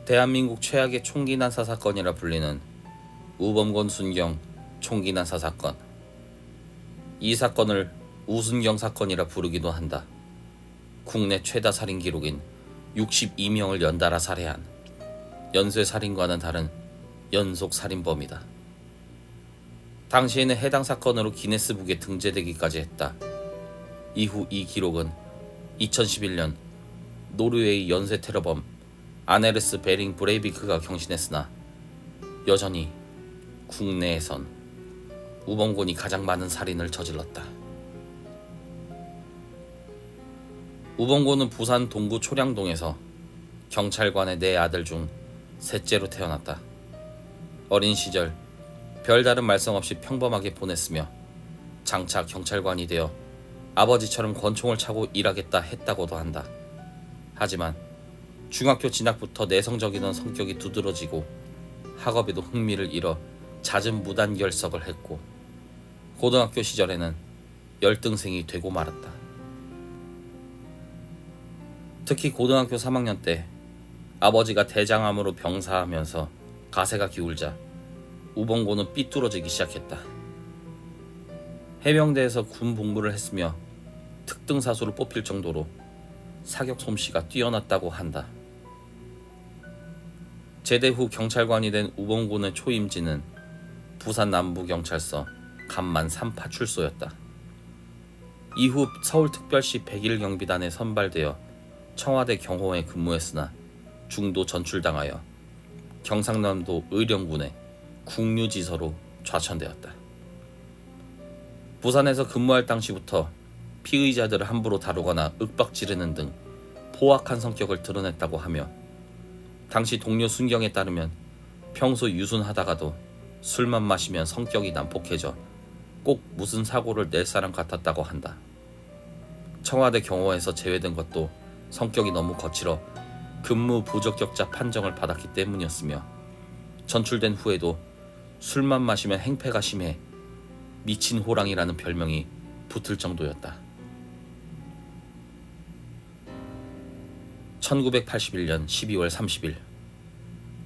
대한민국 최악의 총기 난사 사건이라 불리는 우범곤 순경 총기 난사 사건. 이 사건을 우순경 사건이라 부르기도 한다. 국내 최다 살인 기록인 62명을 연달아 살해한 연쇄 살인과는 다른 연속 살인범이다. 당시에는 해당 사건으로 기네스북에 등재되기까지 했다. 이후 이 기록은 2011년 노르웨이 연쇄 테러범 아네르스 베링 브레이비크가 경신했으나 여전히 국내에선 우범곤이 가장 많은 살인을 저질렀다. 우범곤은 부산 동구 초량동에서 경찰관의 4아들 중 셋째로 태어났다. 어린 시절 별다른 말썽 없이 평범하게 보냈으며 장차 경찰관이 되어 아버지처럼 권총을 차고 일하겠다 했다고도 한다. 하지만 중학교 진학부터 내성적이던 성격이 두드러지고 학업에도 흥미를 잃어 잦은 무단결석을 했고 고등학교 시절에는 열등생이 되고 말았다. 특히 고등학교 3학년 때 아버지가 대장암으로 병사하면서 가세가 기울자 우범곤은 삐뚤어지기 시작했다. 해병대에서 군 복무를 했으며 특등사수로 뽑힐 정도로 사격 솜씨가 뛰어났다고 한다. 제대 후 경찰관이 된 우범곤의 초임지는 부산 남부경찰서 감만 3파 출소였다. 이후 서울특별시 101경비단에 선발되어 청와대 경호원에 근무했으나 중도 전출당하여 경상남도 의령군의 국류지서로 좌천되었다. 부산에서 근무할 당시부터 피의자들을 함부로 다루거나 윽박지르는 등 포악한 성격을 드러냈다고 하며 당시 동료 순경에 따르면 평소 유순하다가도 술만 마시면 성격이 난폭해져 꼭 무슨 사고를 낼 사람 같았다고 한다. 청와대 경호에서 제외된 것도 성격이 너무 거칠어 근무 부적격자 판정을 받았기 때문이었으며 전출된 후에도 술만 마시면 행패가 심해 미친 호랑이라는 별명이 붙을 정도였다. 1981년 12월 30일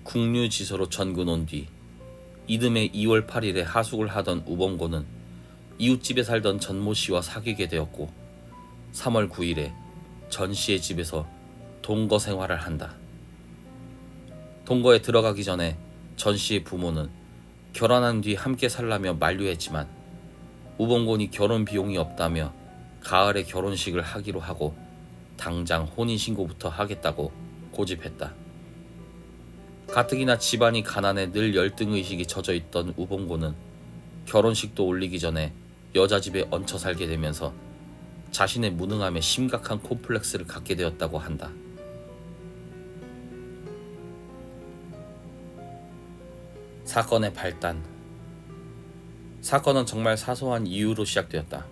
국류지서로 전군 온 뒤 이듬해 2월 8일에 하숙을 하던 우범곤은 이웃집에 살던 전모 씨와 사귀게 되었고 3월 9일에 전 씨의 집에서 동거 생활을 한다. 동거에 들어가기 전에 전 씨의 부모는 결혼한 뒤 함께 살라며 만류했지만 우범곤이 결혼 비용이 없다며 가을에 결혼식을 하기로 하고 당장 혼인신고부터 하겠다고 고집했다. 가뜩이나 집안이 가난해 늘 열등의식이 젖어있던 우범곤은 결혼식도 올리기 전에 여자 집에 얹혀 살게 되면서 자신의 무능함에 심각한 콤플렉스를 갖게 되었다고 한다. 사건의 발단. 사건은 정말 사소한 이유로 시작되었다.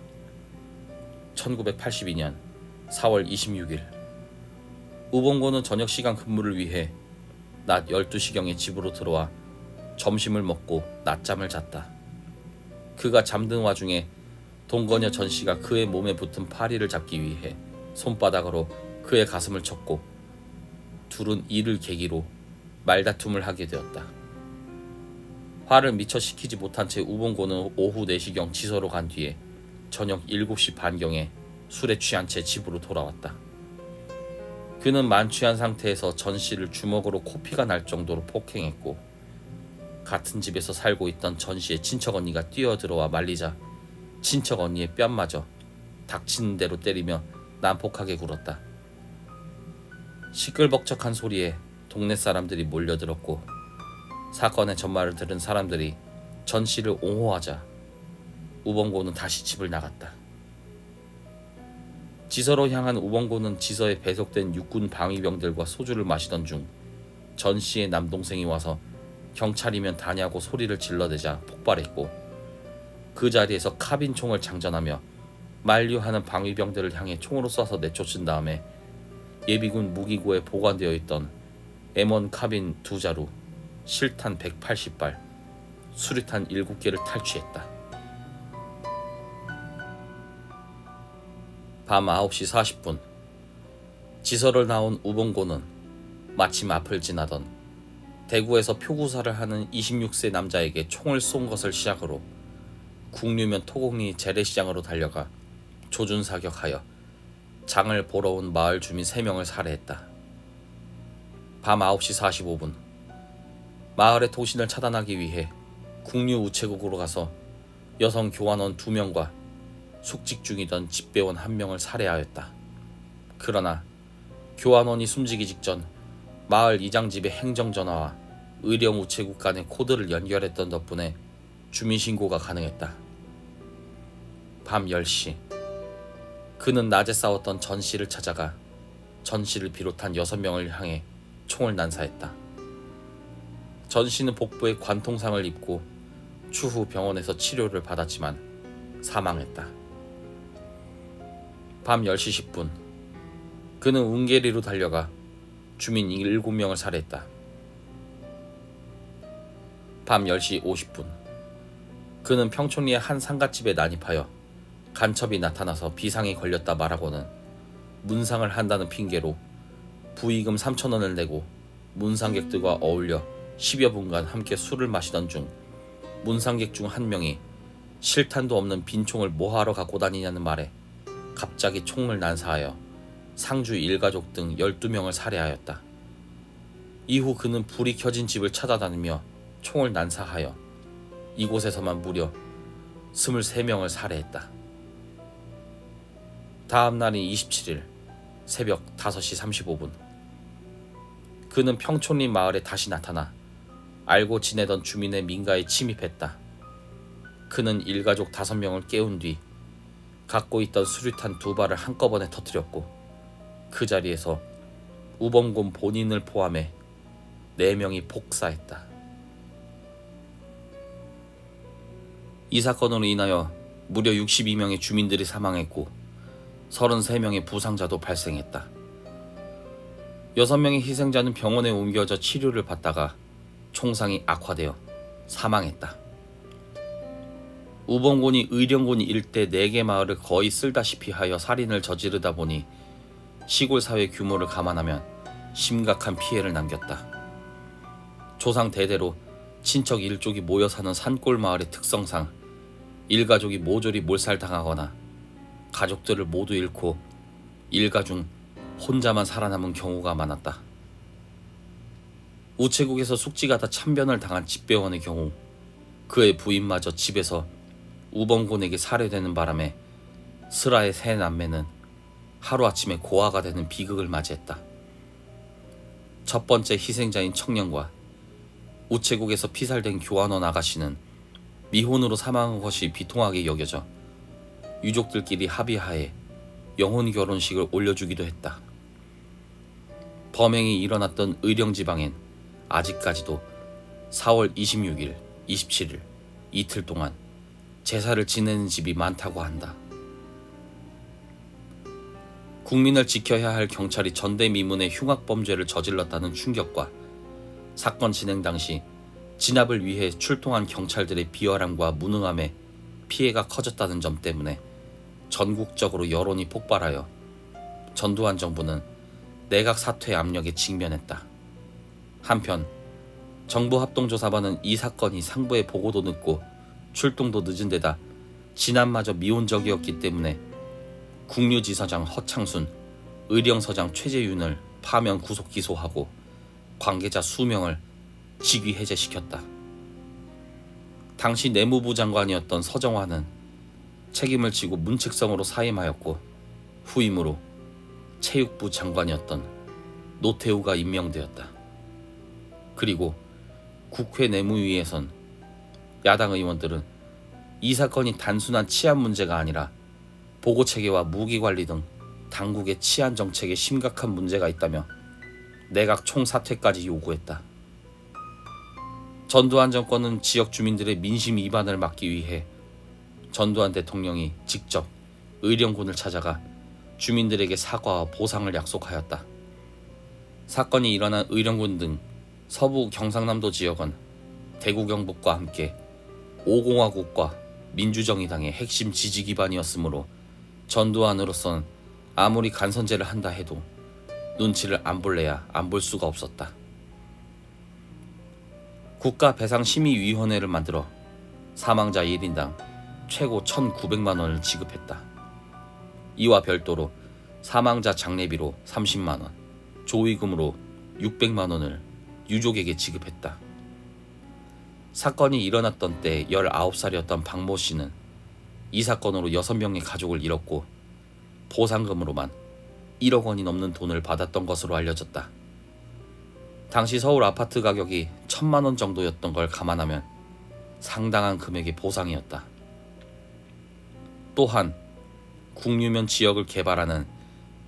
1982년 4월 26일 우범곤은 저녁시간 근무를 위해 낮 12시경에 집으로 들어와 점심을 먹고 낮잠을 잤다. 그가 잠든 와중에 동거녀 전씨가 그의 몸에 붙은 파리를 잡기 위해 손바닥으로 그의 가슴을 쳤고 둘은 이를 계기로 말다툼을 하게 되었다. 화를 미처 식히지 못한 채 우범곤은 오후 4시경 지서로 간 뒤에 저녁 7시 반경에 술에 취한 채 집으로 돌아왔다. 그는 만취한 상태에서 전씨를 주먹으로 코피가 날 정도로 폭행했고 같은 집에서 살고 있던 전씨의 친척 언니가 뛰어들어와 말리자 친척 언니의 뺨마저 닥치는 대로 때리며 난폭하게 굴었다. 시끌벅적한 소리에 동네 사람들이 몰려들었고 사건의 전말을 들은 사람들이 전씨를 옹호하자 우범곤은 다시 집을 나갔다. 지서로 향한 우범곤은 지서에 배속된 육군 방위병들과 소주를 마시던 중 전씨의 남동생이 와서 경찰이면 다냐고 소리를 질러대자 폭발했고 그 자리에서 카빈총을 장전하며 만류하는 방위병들을 향해 총으로 쏴서 내쫓은 다음에 예비군 무기고에 보관되어 있던 M1 카빈 2자루 실탄 180발, 수류탄 7개를 탈취했다. 밤 9시 40분 지서를 나온 우봉고는 마침 앞을 지나던 대구에서 표구사를 하는 26세 남자에게 총을 쏜 것을 시작으로 국류면 토곡리 재래시장으로 달려가 조준사격하여 장을 보러 온 마을 주민 3명을 살해했다. 밤 9시 45분 마을의 도신을 차단하기 위해 국류 우체국으로 가서 여성 교환원 2명과 숙직 중이던 집배원 1명을 살해하였다. 그러나 교환원이 숨지기 직전 마을 이장집의 행정전화와 의령우체국 간의 코드를 연결했던 덕분에 주민신고가 가능했다. 밤 10시 그는 낮에 싸웠던 전씨를 찾아가 전씨를 비롯한 6명을 향해 총을 난사했다. 전씨는 복부에 관통상을 입고 추후 병원에서 치료를 받았지만 사망했다. 밤 10시 10분 그는 웅계리로 달려가 주민 7명을 살해했다. 밤 10시 50분 그는 평촌리의 한 상갓집에 난입하여 간첩이 나타나서 비상이 걸렸다 말하고는 문상을 한다는 핑계로 부의금 3,000원을 내고 문상객들과 어울려 10여 분간 함께 술을 마시던 중 문상객 중 한 명이 실탄도 없는 빈총을 뭐하러 갖고 다니냐는 말에 갑자기 총을 난사하여 상주 일가족 등 12명을 살해하였다. 이후 그는 불이 켜진 집을 찾아다니며 총을 난사하여 이곳에서만 무려 23명을 살해했다. 다음 날인 27일 새벽 5시 35분 그는 평촌리 마을에 다시 나타나 알고 지내던 주민의 민가에 침입했다. 그는 일가족 5명을 깨운 뒤 갖고 있던 수류탄 2발을 한꺼번에 터뜨렸고 그 자리에서 우범곤 본인을 포함해 4명이 폭사했다. 이 사건으로 인하여 무려 62명의 주민들이 사망했고 33명의 부상자도 발생했다. 6명의 희생자는 병원에 옮겨져 치료를 받다가 총상이 악화되어 사망했다. 우범곤이 의령군 일대 4개 마을을 거의 쓸다시피 하여 살인을 저지르다 보니 시골 사회 규모를 감안하면 심각한 피해를 남겼다. 조상 대대로 친척 일족이 모여 사는 산골 마을의 특성상 일가족이 모조리 몰살당하거나 가족들을 모두 잃고 일가 중 혼자만 살아남은 경우가 많았다. 우체국에서 숙직하다 참변을 당한 집배원의 경우 그의 부인마저 집에서 우범곤에게 살해되는 바람에 슬아의 3남매는 하루아침에 고아가 되는 비극을 맞이했다. 첫 번째 희생자인 청년과 우체국에서 피살된 교환원 아가씨는 미혼으로 사망한 것이 비통하게 여겨져 유족들끼리 합의하에 영혼 결혼식을 올려주기도 했다. 범행이 일어났던 의령지방엔 아직까지도 4월 26일, 27일 이틀 동안 제사를 지내는 집이 많다고 한다. 국민을 지켜야 할 경찰이 전대미문의 흉악범죄를 저질렀다는 충격과 사건 진행 당시 진압을 위해 출동한 경찰들의 비열함과 무능함에 피해가 커졌다는 점 때문에 전국적으로 여론이 폭발하여 전두환 정부는 내각 사퇴 압력에 직면했다. 한편 정부 합동조사반은 이 사건이 상부의 보고도 늦고 출동도 늦은 데다 진압마저 미온적이었기 때문에 국류지서장 허창순, 의령서장 최재윤을 파면 구속 기소하고 관계자 수명을 직위 해제시켰다. 당시 내무부 장관이었던 서정화는 책임을 지고 문책성으로 사임하였고 후임으로 체육부 장관이었던 노태우가 임명되었다. 그리고 국회 내무위에선 야당 의원들은 이 사건이 단순한 치안 문제가 아니라 보고체계와 무기관리 등 당국의 치안 정책에 심각한 문제가 있다며 내각 총사퇴까지 요구했다. 전두환 정권은 지역 주민들의 민심 이반을 막기 위해 전두환 대통령이 직접 의령군을 찾아가 주민들에게 사과와 보상을 약속하였다. 사건이 일어난 의령군 등 서부 경상남도 지역은 대구 경북과 함께 5공화국과 민주정의당의 핵심 지지 기반이었으므로 전두환으로선 아무리 간선제를 한다 해도 눈치를 안 볼래야 안 볼 수가 없었다. 국가배상심의위원회를 만들어 사망자 1인당 최고 1,900만 원을 지급했다. 이와 별도로 사망자 장례비로 30만 원, 조의금으로 600만 원을 유족에게 지급했다. 사건이 일어났던 때 19살이었던 박모 씨는 이 사건으로 6명의 가족을 잃었고 보상금으로만 1억 원이 넘는 돈을 받았던 것으로 알려졌다. 당시 서울 아파트 가격이 1,000만 원 정도였던 걸 감안하면 상당한 금액의 보상이었다. 또한 국유면 지역을 개발하는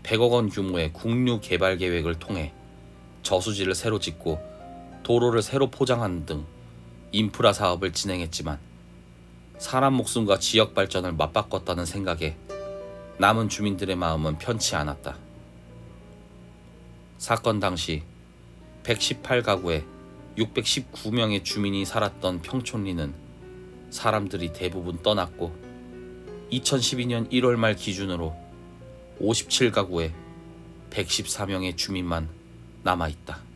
100억 원 규모의 국유 개발 계획을 통해 저수지를 새로 짓고 도로를 새로 포장하는 등 인프라 사업을 진행했지만 사람 목숨과 지역 발전을 맞바꿨다는 생각에 남은 주민들의 마음은 편치 않았다. 사건 당시 118가구에 619명의 주민이 살았던 평촌리는 사람들이 대부분 떠났고 2012년 1월 말 기준으로 57가구에 114명의 주민만 남아있다.